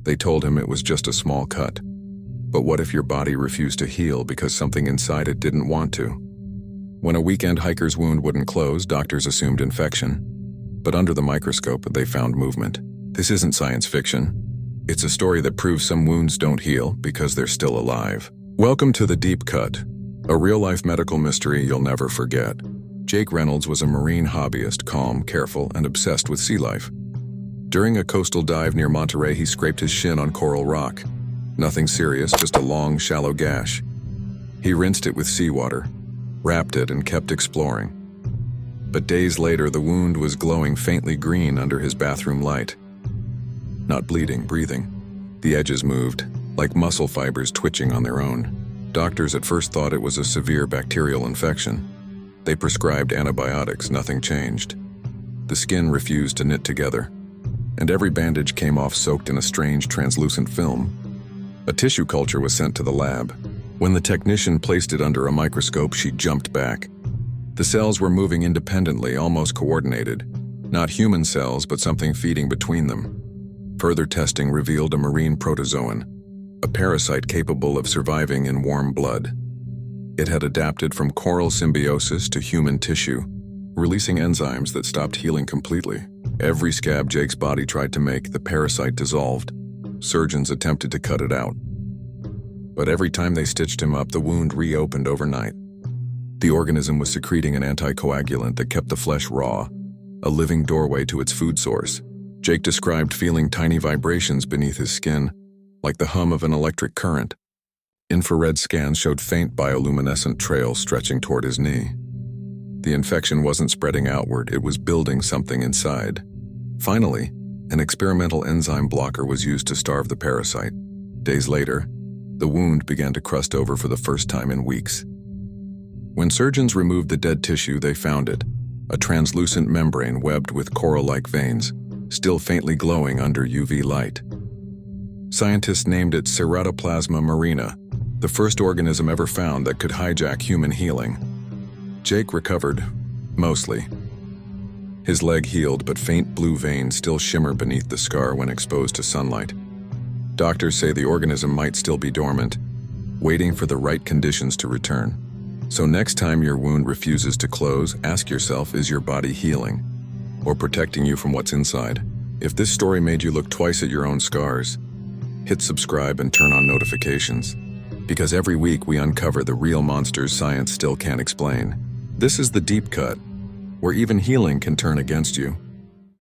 They told him it was just a small cut. But what if your body refused to heal because something inside it didn't want to? When a weekend hiker's wound wouldn't close, doctors assumed infection. But under the microscope, they found movement. This isn't science fiction. It's a story that proves some wounds don't heal because they're still alive. Welcome to The Deep Cut, a real-life medical mystery you'll never forget. Jake Reynolds was a marine hobbyist, calm, careful, and obsessed with sea life. During a coastal dive near Monterey, he scraped his shin on coral rock. Nothing serious, just a long, shallow gash. He rinsed it with seawater, wrapped it, and kept exploring. But days later, the wound was glowing faintly green under his bathroom light. Not bleeding, breathing. The edges moved, like muscle fibers twitching on their own. Doctors at first thought it was a severe bacterial infection. They prescribed antibiotics, nothing changed. The skin refused to knit together, and every bandage came off soaked in a strange translucent film. A tissue culture was sent to the lab. When the technician placed it under a microscope, she jumped back. The cells were moving independently, almost coordinated. Not human cells, but something feeding between them. Further testing revealed a marine protozoan, a parasite capable of surviving in warm blood. It had adapted from coral symbiosis to human tissue, releasing enzymes that stopped healing completely. Every scab Jake's body tried to make, the parasite dissolved. Surgeons attempted to cut it out. But every time they stitched him up, the wound reopened overnight. The organism was secreting an anticoagulant that kept the flesh raw, a living doorway to its food source. Jake described feeling tiny vibrations beneath his skin, like the hum of an electric current. Infrared scans showed faint bioluminescent trails stretching toward his knee. The infection wasn't spreading outward, it was building something inside. Finally, an experimental enzyme blocker was used to starve the parasite. Days later, the wound began to crust over for the first time in weeks. When surgeons removed the dead tissue, they found it, a translucent membrane webbed with coral-like veins, still faintly glowing under UV light. Scientists named it Ceratoplasma marina, the first organism ever found that could hijack human healing. Jake recovered, mostly. His leg healed, but faint blue veins still shimmer beneath the scar when exposed to sunlight. Doctors say the organism might still be dormant, waiting for the right conditions to return. So next time your wound refuses to close, ask yourself, is your body healing or protecting you from what's inside? If this story made you look twice at your own scars, hit subscribe and turn on notifications. Because every week we uncover the real monsters science still can't explain. This is The Deep Cut, where even healing can turn against you.